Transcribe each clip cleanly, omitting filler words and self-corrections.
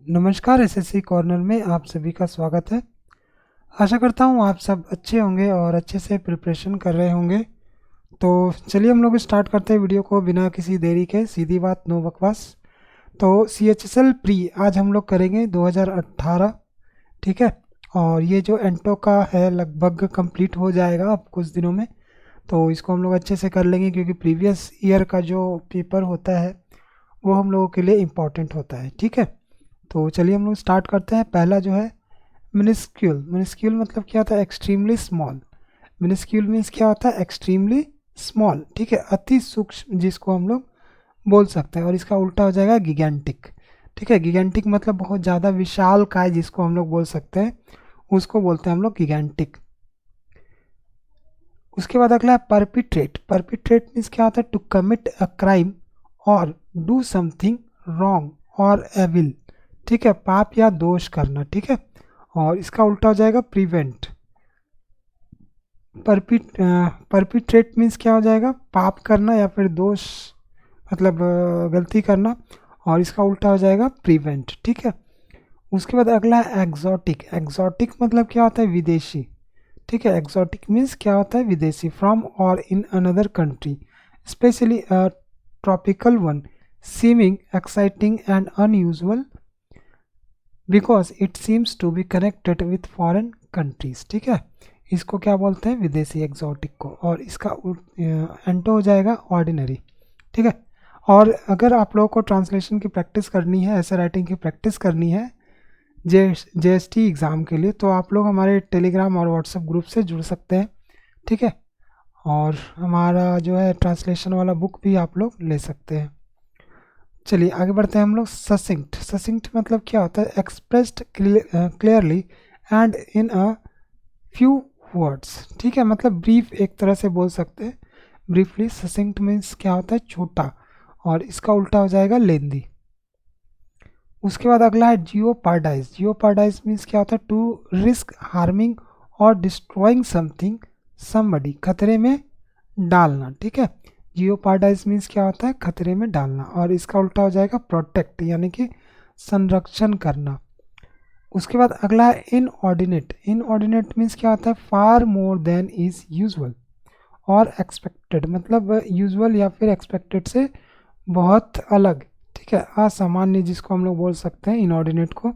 नमस्कार, SSC corner में आप सभी का स्वागत है। आशा करता हूँ आप सब अच्छे होंगे और अच्छे से प्रिपरेशन कर रहे होंगे। तो चलिए हम लोग स्टार्ट करते हैं वीडियो को बिना किसी देरी के, सीधी बात नो बकवास। तो CHSL प्री आज हम लोग करेंगे 2018, ठीक है। और ये जो एंटो का है लगभग कंप्लीट हो जाएगा अब कुछ दिनों में। तो इसको हम लोग अच्छे से कर लेंगे क्योंकि प्रीवियस ईयर का जो पेपर होता है वो हम लोगों के लिए इम्पॉर्टेंट होता है, ठीक है। तो चलिए हम लोग स्टार्ट करते हैं। पहला जो है मिनिस्क्यूल। मिनिस्क्यूल मतलब क्या होता है? Extremely small. मिनिस्क्यूल मीन्स क्या होता है? एक्सट्रीमली स्मॉल, ठीक है, अति सूक्ष्म जिसको हम लोग बोल सकते हैं। और इसका उल्टा हो जाएगा गिगेंटिक, ठीक है। गिगेंटिक मतलब बहुत ज़्यादा विशाल काय जिसको हम लोग बोल सकते हैं, उसको बोलते हैं हम लोग गिगेंटिक। उसके बाद अगला है परपिट्रेट। परपिट्रेट मीन्स क्या होता है? टू कमिट अ क्राइम और डू समथिंग रॉन्ग और एविल, ठीक है, पाप या दोष करना, ठीक है। और इसका उल्टा हो जाएगा प्रिवेंट। परपिट्रेट मीन्स क्या हो जाएगा? पाप करना या फिर दोष, मतलब गलती करना। और इसका उल्टा हो जाएगा प्रिवेंट, ठीक है। उसके बाद अगला है एग्जॉटिक। एग्जॉटिक मतलब क्या होता है? विदेशी, ठीक है। एग्जॉटिक मीन्स क्या होता है? विदेशी। फ्रॉम और in another country, specially a tropical one, seeming exciting and unusual because it seems to be connected with foreign countries, ठीक है। इसको क्या बोलते हैं? विदेशी, एग्जॉटिक को। और इसका एंटो हो जाएगा ऑर्डिनरी, ठीक है। और अगर आप लोगों को ट्रांसलेशन की प्रैक्टिस करनी है, ऐसे राइटिंग की प्रैक्टिस करनी है JST एग्ज़ाम के लिए, तो आप लोग हमारे टेलीग्राम और व्हाट्सएप ग्रुप से जुड़ सकते हैं, ठीक है। और हमारा जो है ट्रांसलेशन वाला बुक भी आप लोग ले सकते हैं। चलिए आगे बढ़ते हैं हम लोग। ससिंक्ट। ससिंक्ट मतलब क्या होता है? Expressed clearly and in a few words, ठीक है। मतलब ब्रीफ एक तरह से बोल सकते हैं, ब्रीफली। ससिंक्ट मीन्स क्या होता है? छोटा। और इसका उल्टा हो जाएगा लेंदी। उसके बाद अगला है जियोपार्डाइज। जियोपार्डाइज मीन्स क्या होता है? टू रिस्क हार्मिंग और डिस्ट्रॉइंग समथिंग समबडी, खतरे में डालना, ठीक है। जियोपार्डाइज मीन्स क्या होता है? खतरे में डालना। और इसका उल्टा हो जाएगा प्रोटेक्ट, यानी कि संरक्षण करना। उसके बाद अगला है इनऑर्डिनेट। इनऑर्डिनेट मीन्स क्या होता है? फार मोर देन इज यूजुअल और एक्सपेक्टेड, मतलब यूजुअल या फिर एक्सपेक्टेड से बहुत अलग, ठीक है, असामान्य जिसको हम लोग बोल सकते हैं इनऑर्डिनेट को।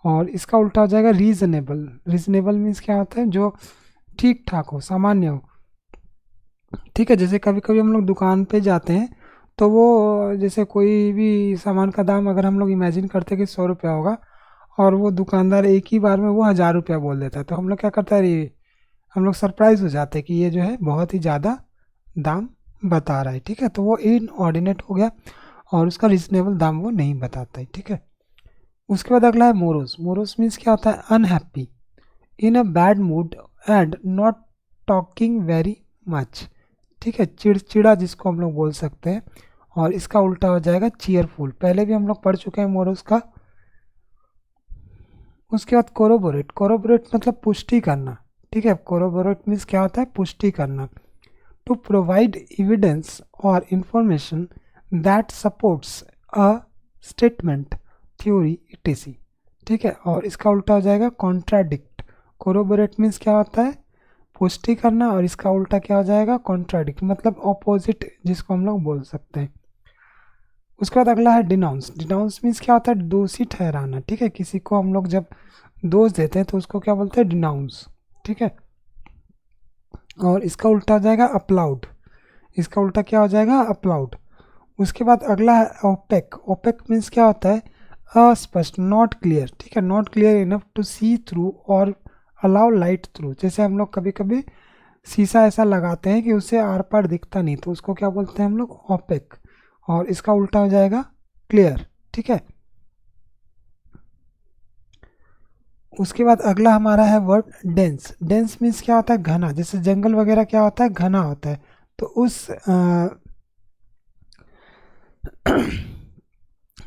और इसका उल्टा हो जाएगा रीजनेबल। रीजनेबल मीन्स क्या होता है? जो ठीक ठाक हो, सामान्य हो, ठीक है। जैसे कभी कभी हम लोग दुकान पे जाते हैं तो वो जैसे कोई भी सामान का दाम अगर हम लोग इमेजिन करते हैं कि 100 रुपया होगा, और वो दुकानदार एक ही बार में वो 1000 रुपया बोल देता है, तो हम लोग क्या करते हैं? अरे, हम लोग सरप्राइज हो जाते हैं कि ये जो है बहुत ही ज़्यादा दाम बता रहा है, ठीक है। तो वो इनऑर्डिनेट हो गया और उसका रिजनेबल दाम वो नहीं बताता है, ठीक है। उसके बाद अगला है मोरोस। मोरोस मीन्स क्या होता है? Unhappy, in a bad mood and not talking very much, ठीक है। चिड़चिड़ा जिसको हम लोग बोल सकते हैं। और इसका उल्टा हो जाएगा चीयरफुल। पहले भी हम लोग पढ़ चुके हैं मोरोस का। उसके बाद कोरोबोरेट। कोरोबोरेट मतलब पुष्टि करना, ठीक है। कोरोबोरेट मीन्स क्या होता है? पुष्टि करना। टू प्रोवाइड एविडेंस और information that supports a statement, theory, etc., ठीक है। और इसका उल्टा हो जाएगा कॉन्ट्राडिक्ट। कोरोबोरेट मीन्स क्या होता है? पुष्टि करना। और इसका उल्टा क्या हो जाएगा? कॉन्ट्राडिक्ट, मतलब ऑपोजिट जिसको हम लोग बोल सकते हैं। उसके बाद अगला है डिनाउंस। डिनाउंस मीन्स क्या होता है? दोषी ठहराना, ठीक है। किसी को हम लोग जब दोष देते हैं तो उसको क्या बोलते हैं? डिनाउंस, ठीक है। और इसका उल्टा हो जाएगा अपलाउड। इसका उल्टा क्या हो जाएगा? अपलाउड। उसके बाद अगला है ओपेक। ओपेक मीन्स क्या होता है? अस्पष्ट, नॉट क्लियर, ठीक है। Not clear enough to see through और अलाउ लाइट थ्रू। जैसे हम लोग कभी कभी शीशा ऐसा लगाते हैं कि उससे आर पार दिखता नहीं, तो उसको क्या बोलते हैं हम लोग? ओपेक। और इसका उल्टा हो जाएगा क्लियर, ठीक है। उसके बाद अगला हमारा है वर्ड डेंस। डेंस मीन्स क्या होता है? घना। जैसे जंगल वगैरह क्या होता है? घना होता है। तो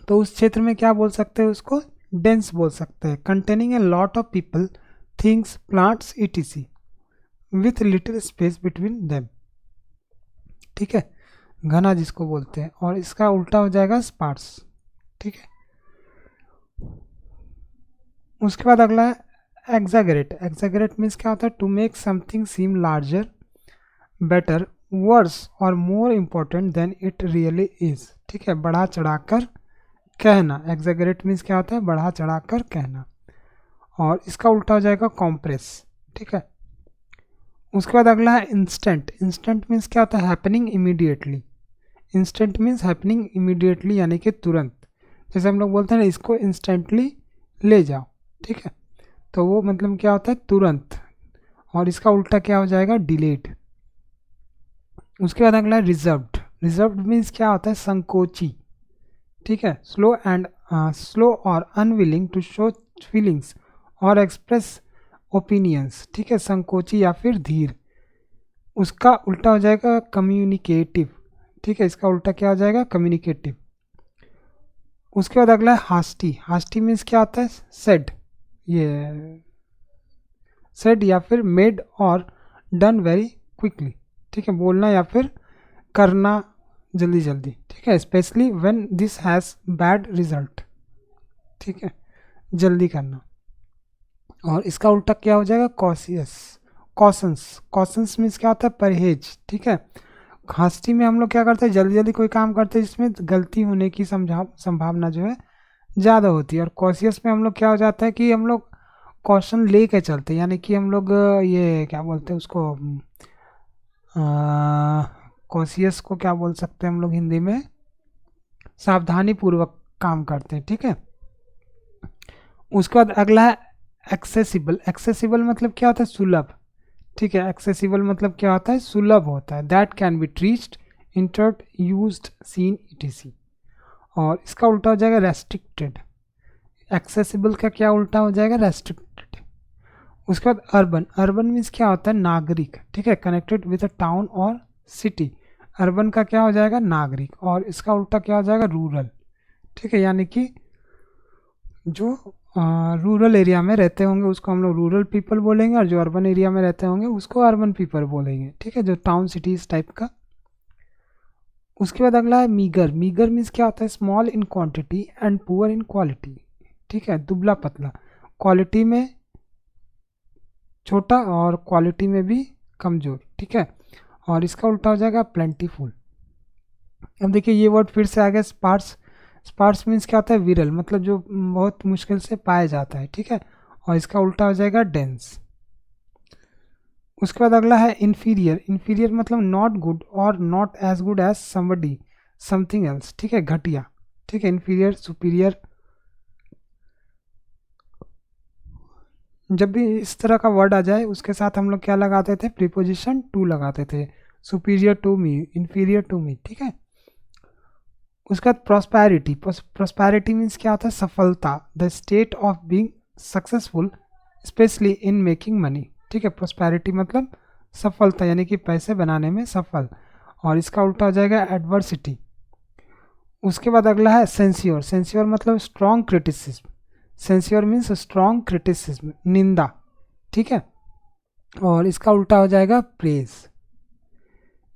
तो उस क्षेत्र में क्या बोल सकते हैं? उसको डेंस बोल सकते हैं। Containing a lot of people, things, plants, etc, with little space between them, ठीक है। घना जिसको बोलते हैं। और इसका उल्टा हो जाएगा स्पार्स, ठीक है। उसके बाद अगला है एग्जैगरेट। एग्जैगरेट मीन्स क्या होता है? To make something seem larger, better, worse or more important than it really is. ठीक है, बढ़ा चढ़ाकर कहना। एग्जैगरेट मीन्स क्या होता है? बढ़ा चढ़ाकर कहना। और इसका उल्टा हो जाएगा कॉम्प्रेस। ठीक है, उसके बाद अगला है इंस्टेंट। इंस्टेंट मीन्स क्या होता है? Happening immediately. Instant means happening immediately यानी कि तुरंत। जैसे हम लोग बोलते हैं ना, इसको इंस्टेंटली ले जाओ। ठीक है, तो वो मतलब क्या होता है? तुरंत। और इसका उल्टा क्या हो जाएगा? डिलेड। उसके बाद अगला है रिजर्व्ड। रिजर्व्ड मीन्स क्या होता है? संकोची। ठीक है, स्लो और अनविलिंग टू शो फीलिंग्स और एक्सप्रेस ओपिनियंस। ठीक है, संकोची या फिर धीर। उसका उल्टा हो जाएगा कम्युनिकेटिव। ठीक है, इसका उल्टा क्या हो जाएगा? कम्युनिकेटिव। उसके बाद अगला है हास्टी। हास्टी मीन्स क्या होता है? सेड। ये सेड या फिर मेड और डन वेरी क्विकली। ठीक है, बोलना या फिर करना जल्दी जल्दी। ठीक है, specially when this has bad result. ठीक है, जल्दी करना। और इसका उल्टा क्या हो जाएगा? कॉशियस। कॉशंस। कॉशंस मीन्स क्या होता है? परहेज। ठीक है, हास्टी में हम लोग क्या करते हैं? जल्दी जल्दी कोई काम करते हैं जिसमें गलती होने की संभावना जो है ज़्यादा होती है। और कॉशियस में हम लोग क्या हो जाता है कि हम लोग कॉशन ले के चलते हैं, यानी कि हम लोग ये क्या बोलते हैं उसको, कॉशियस को क्या बोल सकते हैं हम लोग हिंदी में? सावधानी पूर्वक काम करते हैं। ठीक है, उसके बाद अगला है एक्सेसिबल। एक्सेसिबल मतलब क्या होता है? सुलभ। ठीक है, एक्सेसिबल मतलब क्या होता है? सुलभ होता है। That can be reached, entered, used, seen, etc. और इसका उल्टा हो जाएगा रेस्ट्रिक्टेड। एक्सेसिबल का क्या उल्टा हो जाएगा? रेस्ट्रिक्टेड। उसके बाद अर्बन। अर्बन मीन्स क्या होता है? नागरिक। ठीक है, कनेक्टेड विद अ टाउन और सिटी। अर्बन का क्या हो जाएगा? नागरिक। और इसका उल्टा क्या हो जाएगा? रूरल। ठीक है, यानी कि जो रूरल एरिया में रहते होंगे उसको हम लोग रूरल पीपल बोलेंगे, और जो अर्बन एरिया में रहते होंगे उसको अर्बन पीपल बोलेंगे। ठीक है, जो टाउन सिटीज टाइप का। उसके बाद अगला है मीगर। मीगर मीन्स क्या होता है? Small in quantity and poor in quality. ठीक है, दुबला पतला। क्वालिटी में छोटा और क्वालिटी में भी कमज़ोर। ठीक है, और इसका उल्टा हो जाएगा प्लेंटीफुल। अब देखिए ये वर्ड फिर से आ गया, स्पार्स। स्पार्स मीन्स क्या होता है? विरल, मतलब जो बहुत मुश्किल से पाया जाता है। ठीक है, और इसका उल्टा हो जाएगा डेंस। उसके बाद अगला है इन्फीरियर। इन्फीरियर मतलब नॉट गुड और not as good as somebody something else. ठीक है, घटिया। ठीक है, इन्फीरियर, सुपीरियर। जब भी इस तरह का वर्ड आ जाए उसके साथ हम लोग क्या लगाते थे? प्रीपोजिशन टू लगाते थे। Superior to me, inferior to me. ठीक है, उसके बाद प्रॉस्पैरिटी। प्रॉस्पैरिटी मीन्स क्या होता है? सफलता, the state of being successful specially in making money. ठीक है, प्रॉस्पैरिटी मतलब सफलता यानी कि पैसे बनाने में सफल। और इसका उल्टा हो जाएगा एडवर्सिटी। उसके बाद अगला है सेंसियोर। सेंसियोर मतलब strong criticism. Censure means strong criticism, निंदा। ठीक है, और इसका उल्टा हो जाएगा प्रेज।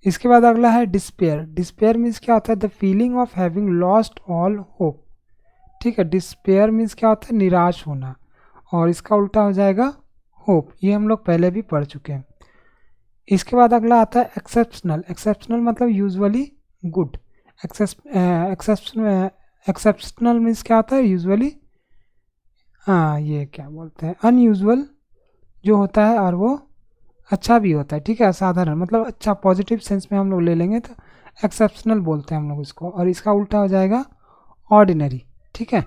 इसके बाद अगला है डिस्पेयर। डिस्पेयर मीन्स क्या होता है? The feeling of having lost all hope. ठीक है, डिस्पेयर मीन्स क्या होता है? निराश होना। और इसका उल्टा हो जाएगा होप। ये हम लोग पहले भी पढ़ चुके हैं। इसके बाद अगला आता है एक्सेप्शनल। एक्सेप्शनल मतलब यूजुअली गुड। एक्सेप्शनल मीन्स क्या होता है? यूजुअली, हाँ ये क्या बोलते हैं? अनयूजुअल जो होता है और वो अच्छा भी होता है। ठीक है, असाधारण मतलब अच्छा, पॉजिटिव सेंस में हम लोग ले लेंगे तो एक्सेप्शनल बोलते हैं हम लोग इसको। और इसका उल्टा हो जाएगा ऑर्डिनरी। ठीक है,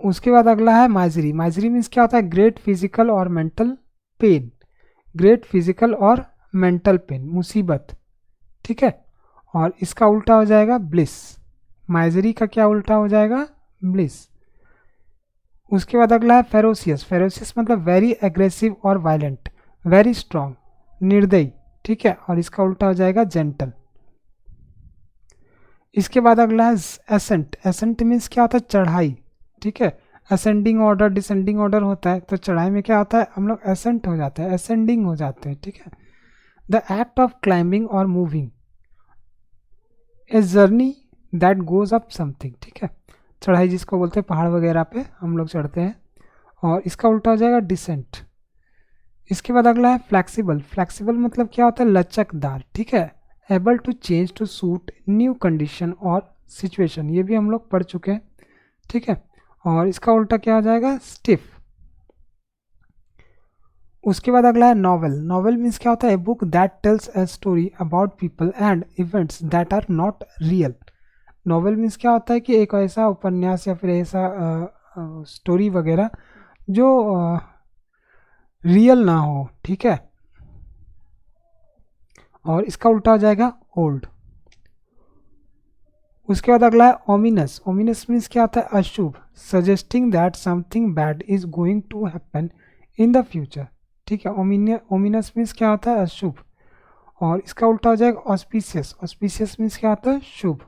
उसके बाद अगला है माइजरी। माइजरी मीन्स क्या होता है? ग्रेट फिजिकल और मेंटल पेन। ग्रेट फिजिकल और मेंटल पेन, मुसीबत। ठीक है, और इसका उल्टा हो जाएगा ब्लिस। माइजरी का क्या उल्टा हो जाएगा? ब्लिस। उसके बाद अगला है फेरोसियस। फेरोसियस मतलब वेरी एग्रेसिव और वायलेंट, वेरी स्ट्रॉन्ग, निर्दयी। ठीक है, और इसका उल्टा हो जाएगा जेंटल। इसके बाद अगला है एसेंट। एसेंट मीन्स क्या होता है? चढ़ाई। ठीक है, असेंडिंग ऑर्डर डिसेंडिंग ऑर्डर होता है, तो चढ़ाई में क्या होता है? हम लोग एसेंट हो जाते हैं, असेंडिंग हो जाते हैं। ठीक है, द एक्ट ऑफ क्लाइंबिंग और moving a journey that goes up something. ठीक चढ़ाई जिसको बोलते हैं, पहाड़ वगैरह पे हम लोग चढ़ते हैं, और इसका उल्टा हो जाएगा डिसेंट। इसके बाद अगला है फ्लैक्सिबल। फ्लैक्सिबल मतलब क्या होता है, लचकदार, ठीक है, able to change to suit new condition और सिचुएशन, ये भी हम लोग पढ़ चुके हैं, ठीक है। और इसका उल्टा क्या हो जाएगा, स्टिफ। उसके बाद अगला है नॉवेल। नॉवेल मीन्स क्या होता है, a book that tells a story about people and events that are not real. Novel means क्या होता है कि एक ऐसा उपन्यास या फिर ऐसा स्टोरी वगैरह जो रियल ना हो, ठीक है। और इसका उल्टा हो जाएगा ओल्ड। उसके बाद अगला है ओमिनस। ओमिनस मीन्स क्या होता है, अशुभ, suggesting that something bad is going to happen in the future, ठीक है। ओमिनस मीन्स क्या होता है, अशुभ। और इसका उल्टा हो जाएगा ऑस्पिशियस। ऑस्पिशियस मीन्स क्या होता है, शुभ।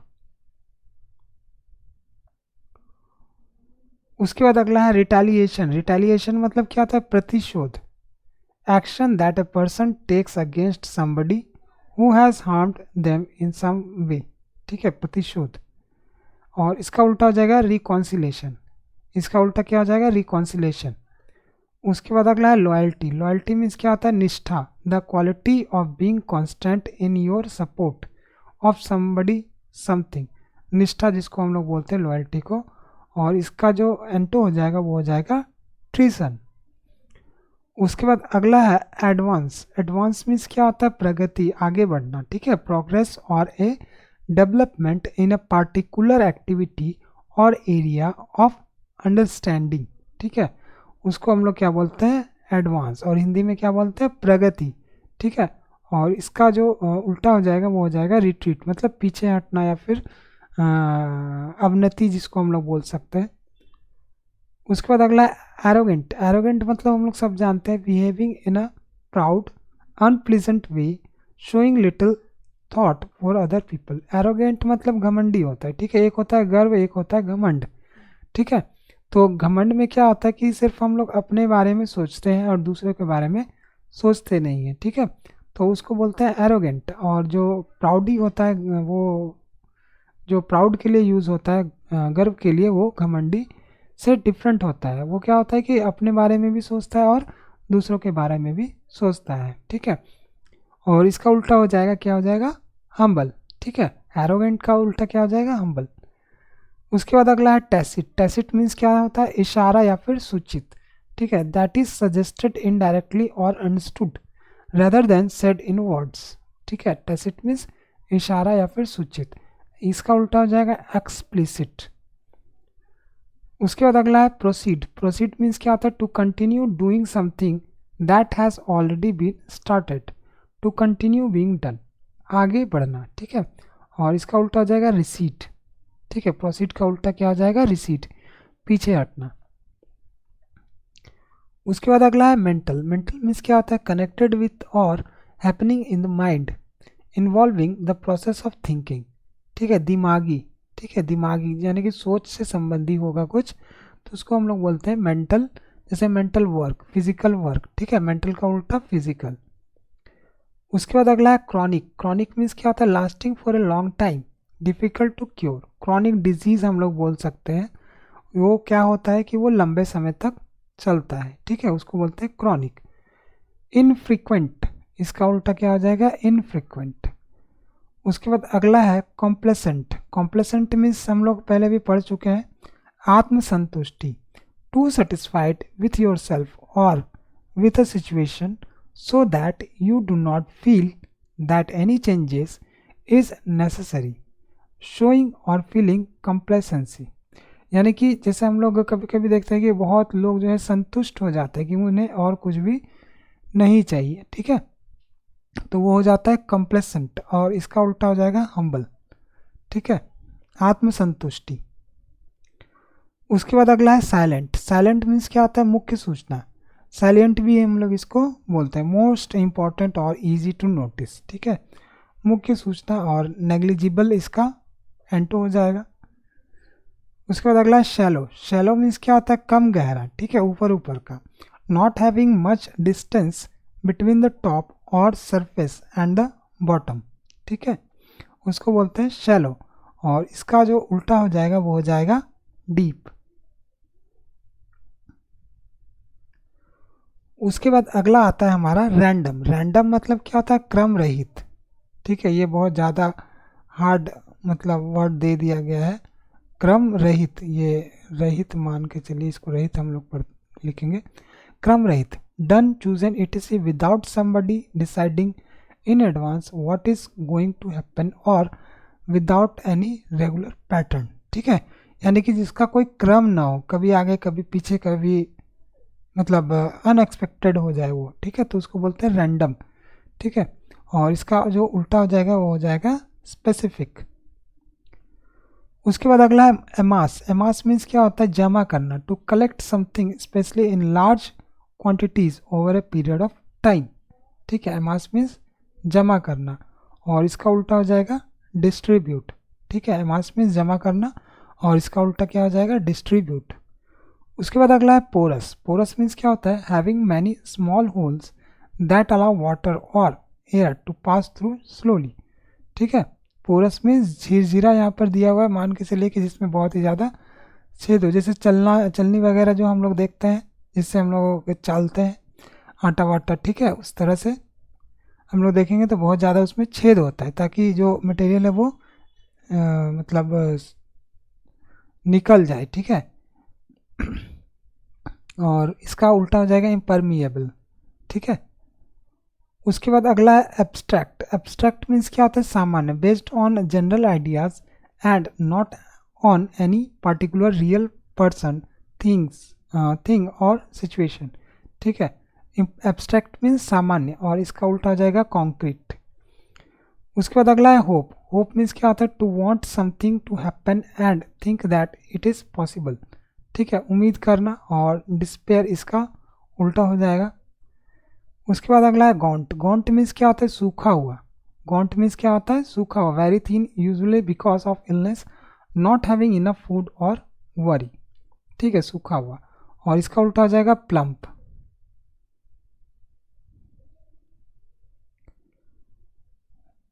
उसके बाद अगला है रिटेलिएशन। रिटेलिएशन मतलब क्या होता है, प्रतिशोध, action that a person takes against somebody who has harmed them in some way, ठीक है, प्रतिशोध। और इसका उल्टा हो जाएगा रिकॉन्सिलेशन। इसका उल्टा क्या हो जाएगा, रिकॉन्सिलेशन। उसके बाद अगला है लॉयल्टी। लॉयल्टी मीन्स क्या होता है, निष्ठा, the quality of being constant in your support of somebody something, निष्ठा जिसको हम लोग बोलते हैं लॉयल्टी को। और इसका जो एंटो हो जाएगा वो हो जाएगा ट्रीसन। उसके बाद अगला है एडवांस। एडवांस मीन्स क्या होता है, प्रगति, आगे बढ़ना, ठीक है, progress or a development in a particular activity or area of understanding, ठीक है, उसको हम लोग क्या बोलते हैं, एडवांस। और हिंदी में क्या बोलते हैं, प्रगति, ठीक है। और इसका जो उल्टा हो जाएगा वो हो जाएगा रिट्रीट, मतलब पीछे हटना या फिर अवनति जिसको हम लोग बोल सकते हैं। उसके बाद अगला है एरोगेंट। एरोगेंट मतलब हम लोग सब जानते हैं, behaving in a proud unpleasant way, showing little thought for other people. Arrogant मतलब घमंडी होता है, ठीक है, एक होता है गर्व, एक होता है घमंड, ठीक है। तो घमंड में क्या होता है कि सिर्फ हम लोग अपने बारे में सोचते हैं और दूसरे के बारे में सोचते नहीं हैं, ठीक है, तो उसको बोलते हैं एरोगेंट। और जो प्राउडी होता है, वो जो प्राउड के लिए यूज़ होता है, गर्व के लिए, वो घमंडी से डिफरेंट होता है। वो क्या होता है कि अपने बारे में भी सोचता है और दूसरों के बारे में भी सोचता है, ठीक है। और इसका उल्टा हो जाएगा, क्या हो जाएगा, हम्बल, ठीक है। एरोगेंट का उल्टा क्या हो जाएगा, हम्बल। उसके बाद अगला है टैसिट। टैसिट मीन्स क्या होता है, इशारा या फिर सूचित, ठीक है, दैट इज सजेस्टेड इनडायरेक्टली और understood rather than said in words, ठीक है। टैसिट मीन्स इशारा या फिर सूचित। इसका उल्टा हो जाएगा एक्सप्लिसिट। उसके बाद अगला है प्रोसीड। प्रोसीड मीन्स क्या होता है, to continue doing something that has already been started, to continue being done, आगे बढ़ना, ठीक है। और इसका उल्टा हो जाएगा रिसीट, ठीक है। प्रोसीड का उल्टा क्या हो जाएगा, रिसीट, पीछे हटना। उसके बाद अगला है मेंटल। मेंटल मीन्स क्या होता है, कनेक्टेड विथ और happening in the mind involving the process of thinking, ठीक है, दिमागी, ठीक है, दिमागी यानी कि सोच से संबंधी होगा कुछ, तो उसको हम लोग बोलते हैं मेंटल। जैसे मेंटल वर्क, फिजिकल वर्क, ठीक है, मेंटल का उल्टा फिजिकल। उसके बाद अगला है क्रॉनिक। क्रॉनिक मीन्स क्या होता है, lasting for a long time, difficult to cure. Chronic disease हम लोग बोल सकते हैं, वो क्या होता है कि वो लंबे समय तक चलता है, ठीक है, उसको बोलते हैं क्रॉनिक। इनफ्रीक्वेंट, इसका उल्टा क्या हो जाएगा, इनफ्रीक्वेंट। उसके बाद अगला है कॉम्प्लेसेंट। कॉम्प्लेसेंट मीन्स हम लोग पहले भी पढ़ चुके हैं, आत्मसंतुष्टि, to satisfied with yourself और with a situation so that you do not feel that any changes is necessary, showing और फीलिंग कंप्लेसेंसी। यानी कि जैसे हम लोग कभी कभी देखते हैं कि बहुत लोग जो है संतुष्ट हो जाते हैं कि उन्हें और कुछ भी नहीं चाहिए, ठीक है, तो वो हो जाता है कंप्लेसेंट। और इसका उल्टा हो जाएगा हम्बल, ठीक है, आत्मसंतुष्टि। उसके बाद अगला है साइलेंट। साइलेंट मीन्स क्या होता है, मुख्य सूचना। साइलेंट भी हम लोग इसको बोलते हैं, मोस्ट इंपॉर्टेंट और इजी टू नोटिस, ठीक है, मुख्य सूचना। और नेग्लिजिबल इसका एंटो हो जाएगा। उसके बाद अगला है शैलो। शैलो मीन्स क्या होता है, कम गहरा, ठीक है, ऊपर ऊपर का। Not having much distance between the top और सरफेस एंड द बॉटम, ठीक है, उसको बोलते हैं शैलो। और इसका जो उल्टा हो जाएगा वो हो जाएगा डीप। उसके बाद अगला आता है हमारा रैंडम। रैंडम मतलब क्या होता है, क्रम रहित। ठीक है, ये बहुत ज़्यादा हार्ड मतलब वर्ड दे दिया गया है, क्रम रहित। ये रहित मान के चलिए, इसको रहित हम लोग पढ़ लिखेंगे, क्रम रहित। Done chosen it without somebody deciding in advance what is going to happen और विदाउट एनी रेगुलर पैटर्न। ठीक है, यानी कि जिसका कोई क्रम ना हो, कभी आगे कभी पीछे, कभी मतलब अनएक्सपेक्टेड हो जाए वो। ठीक है, तो उसको बोलते हैं रैंडम। ठीक है, और इसका जो उल्टा हो जाएगा वो हो जाएगा स्पेसिफिक। उसके बाद अगला है एमास। एमास मीन्स क्या होता है, जमा करना, to collect something specially in large quantities over a period of time. ठीक है, एमास मीन्स जमा करना, और इसका उल्टा हो जाएगा डिस्ट्रीब्यूट। ठीक है, एमास मीन्स जमा करना, और इसका उल्टा क्या हो जाएगा, डिस्ट्रीब्यूट। उसके बाद अगला है पोरस। पोरस मीन्स क्या होता है, having many small holes that allow water or air to pass through slowly. ठीक है, पोरस मीन्स झिरझिरा यहाँ पर दिया हुआ है, मान के चलिए कि जिसमें बहुत ही ज़्यादा छेद हो, जैसे चलनी वगैरह जो हम लोग देखते हैं, जिससे हम लोग चालते हैं आटा वाटा। ठीक है, उस तरह से हम लोग देखेंगे तो बहुत ज़्यादा उसमें छेद होता है, ताकि जो मटेरियल है वो मतलब निकल जाए। ठीक है, और इसका उल्टा हो जाएगा इम्परमिएबल। ठीक है, उसके बाद अगला है एब्स्ट्रैक्ट। एब्स्ट्रैक्ट मीन्स क्या होता है, सामान्य, based on general ideas and not on any particular real person, thing और सिचुएशन। ठीक है, एब्स्ट्रैक्ट मीन्स सामान्य, और इसका उल्टा हो जाएगा कॉन्क्रीट। उसके बाद अगला है होप। होप मीन्स क्या होता है, to want something to happen and think that it is possible. ठीक है, उम्मीद करना, और डिस्पेयर इसका उल्टा हो जाएगा। उसके बाद अगला है गॉन्ट। गॉन्ट मीन्स क्या होता है, सूखा हुआ। गॉन्ट मीन्स क्या होता है, सूखा हुआ, very thin, usually because of illness, not having enough food और वरी। ठीक है, सूखा हुआ, और इसका उल्टा हो जाएगा प्लम्प।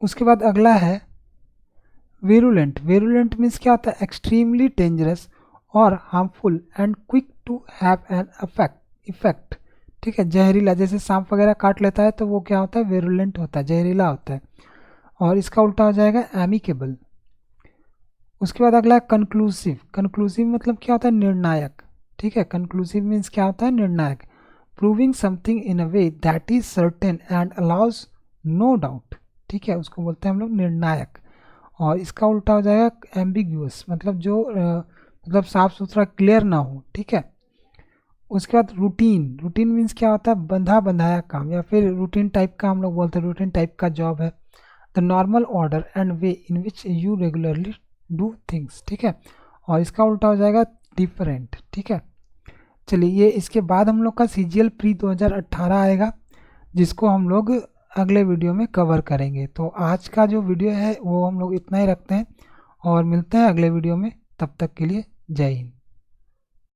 उसके बाद अगला है वेरुलेंट। वेरुलेंट मीन्स क्या होता है, एक्सट्रीमली डेंजरस और harmful and quick to have an effect. ठीक है, जहरीला, जैसे सांप वगैरह काट लेता है तो वो क्या होता है, वेरुलेंट होता है, जहरीला होता है, और इसका उल्टा हो जाएगा एमिकेबल। उसके बाद अगला है कंक्लूसिव। कंक्लूसिव मतलब क्या होता है, निर्णायक। ठीक है, कंक्लूसिव मीन्स क्या होता है, निर्णायक, proving something in a way that is certain and allows no doubt. ठीक है, उसको बोलते हैं हम लोग निर्णायक, और इसका उल्टा हो जाएगा एम्बिग्यूअस, मतलब जो मतलब साफ सुथरा, क्लियर ना हो। ठीक है, उसके बाद रूटीन। रूटीन मीन्स क्या होता है, बंधा बंधाया काम, या फिर रूटीन टाइप का हम लोग बोलते हैं, रूटीन टाइप का जॉब है, the normal order and way in which you regularly do things. ठीक है, और इसका उल्टा हो जाएगा डिफरेंट। ठीक है, चलिए, ये इसके बाद हम लोग का CGL प्री 2018 आएगा, जिसको हम लोग अगले वीडियो में कवर करेंगे। तो आज का जो वीडियो है वो हम लोग इतना ही रखते हैं, और मिलते हैं अगले वीडियो में। तब तक के लिए जय हिंद।